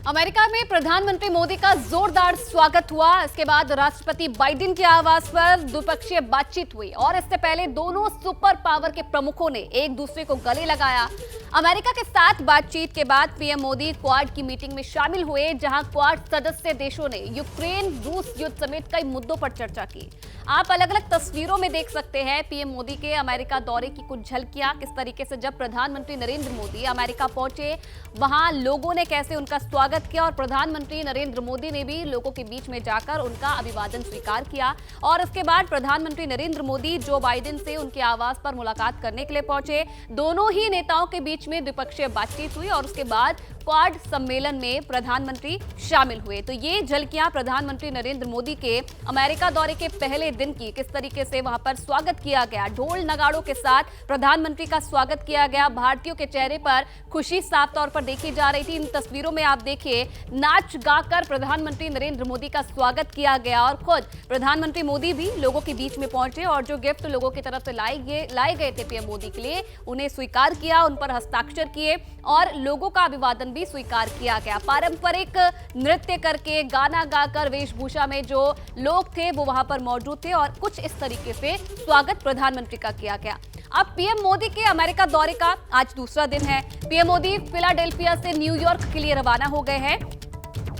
America में प्रधानमंत्री मोदी का जोरदार स्वागत हुआ। इसके बाद राष्ट्रपति बाइडेन के आवास पर द्विपक्षीय बातचीत हुई और इससे पहले दोनों सुपर पावर के प्रमुखों ने एक दूसरे को गले लगाया। अमेरिका के साथ बातचीत के बाद पीएम मोदी क्वाड की मीटिंग में शामिल हुए, जहां क्वाड सदस्य देशों ने यूक्रेन रूस युद्ध समेत कई मुद्दों पर चर्चा की। आप अलग अलग तस्वीरों में देख सकते हैं पीएम मोदी के अमेरिका दौरे की कुछ झलकियां। किस तरीके से जब प्रधानमंत्री नरेंद्र मोदी अमेरिका पहुंचे, वहां लोगों ने कैसे उनका स्वागत किया और प्रधानमंत्री नरेंद्र मोदी ने भी लोगों के बीच में जाकर उनका अभिवादन स्वीकार किया। और इसके बाद प्रधानमंत्री नरेंद्र मोदी जो बाइडेन से उनके आवास पर मुलाकात करने के लिए पहुंचे। दोनों ही नेताओं के बीच में द्विपक्षीय बातचीत हुई और उसके बाद क्वाड सम्मेलन में प्रधानमंत्री शामिल हुए। तो ये झलकियां प्रधानमंत्री नरेंद्र मोदी के अमेरिका दौरे के पहले दिन की, किस तरीके से वहां पर स्वागत किया गया, ढोल नगाड़ों के साथ प्रधानमंत्री का स्वागत किया गया। भारतीयों के चेहरे पर खुशी साफ तौर पर देखी जा रही थी। इन तस्वीरों में आप देखिए, नाच गाकर प्रधानमंत्री नरेंद्र मोदी का स्वागत किया गया और खुद प्रधानमंत्री मोदी भी लोगों के बीच में पहुंचे और जो गिफ्ट लोगों की तरफ से लाए गए थे पीएम मोदी के लिए, उन्हें स्वीकार किया, उन पर हस्ताक्षर किए और लोगों का अभिवादन भी स्वीकार किया गया। पारंपरिक नृत्य करके, गाना गाकर, वेशभूषा में जो लोग थे वो वहां पर मौजूद थे और कुछ इस तरीके से स्वागत प्रधानमंत्री का किया गया। अब पीएम मोदी के अमेरिका दौरे का आज दूसरा दिन है। पीएम मोदी फिलाडेल्फिया से न्यूयॉर्क के लिए रवाना हो गए हैं,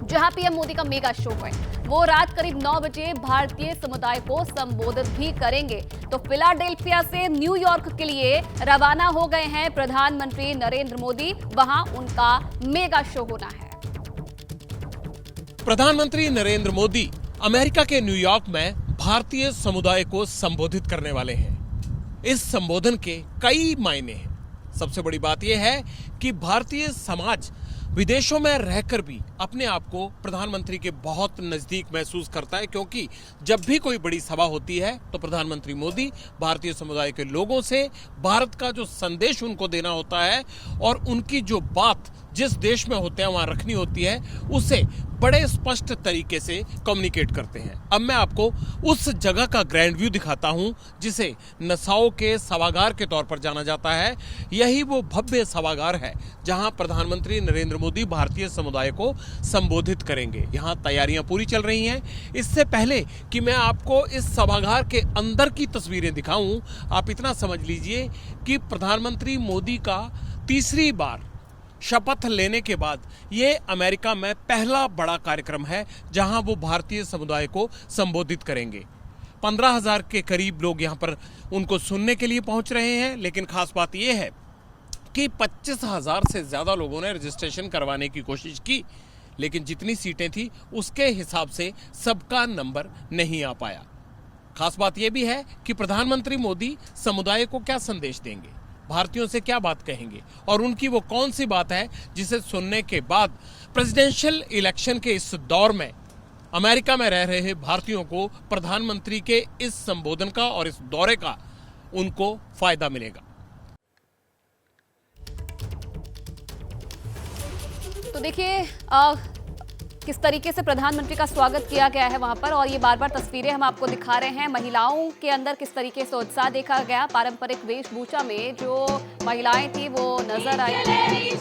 जहां पीएम मोदी का मेगा शो है। वो रात करीब 9 बजे भारतीय समुदाय को संबोधित भी करेंगे। तो फिलाडेल्फिया से न्यूयॉर्क के लिए रवाना हो गए हैं प्रधानमंत्री नरेंद्र मोदी, वहां उनका मेगा शो होना है। प्रधानमंत्री नरेंद्र मोदी अमेरिका के न्यूयॉर्क में भारतीय समुदाय को संबोधित करने वाले हैं। इस संबोधन के कई मायने हैं। सबसे बड़ी बात यह है कि भारतीय समाज विदेशों में रहकर भी अपने आप को प्रधानमंत्री के बहुत नजदीक महसूस करता है, क्योंकि जब भी कोई बड़ी सभा होती है तो प्रधानमंत्री मोदी भारतीय समुदाय के लोगों से भारत का जो संदेश उनको देना होता है और उनकी जो बात जिस देश में होते हैं वहां रखनी होती है, उसे बड़े स्पष्ट तरीके से कम्युनिकेट करते हैं। अब मैं आपको उस जगह का ग्रैंड व्यू दिखाता हूं जिसे नसाओ के सभागार के तौर पर जाना जाता है। यही वो भव्य सभागार है जहां प्रधानमंत्री नरेंद्र मोदी भारतीय समुदाय को संबोधित करेंगे। यहां तैयारियां पूरी चल रही हैं। इससे पहले कि मैं आपको इस सभागार के अंदर की तस्वीरें दिखाऊं, आप इतना समझ लीजिए कि प्रधानमंत्री मोदी का तीसरी बार शपथ लेने के बाद ये अमेरिका में पहला बड़ा कार्यक्रम है जहां वो भारतीय समुदाय को संबोधित करेंगे। 15,000 के करीब लोग यहां पर उनको सुनने के लिए पहुंच रहे हैं, लेकिन खास बात यह है कि 25,000 से ज्यादा लोगों ने रजिस्ट्रेशन करवाने की कोशिश की, लेकिन जितनी सीटें थी उसके हिसाब से सबका नंबर नहीं आ पाया। खास बात यह भी है कि प्रधानमंत्री मोदी समुदाय को क्या संदेश देंगे, भारतीयों से क्या बात कहेंगे और उनकी वो कौन सी बात है जिसे सुनने के बाद प्रेसिडेंशियल इलेक्शन के इस दौर में अमेरिका में रह रहे भारतीयों को प्रधानमंत्री के इस संबोधन का और इस दौरे का उनको फायदा मिलेगा। तो देखिए किस तरीके से प्रधानमंत्री का स्वागत किया गया है वहां पर, और ये बार बार तस्वीरें हम आपको दिखा रहे हैं। महिलाओं के अंदर किस तरीके से उत्साह देखा गया, पारंपरिक वेशभूषा में जो महिलाएं थी वो नजर आई।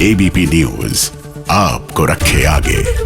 एबीपी न्यूज आपको रखे आगे।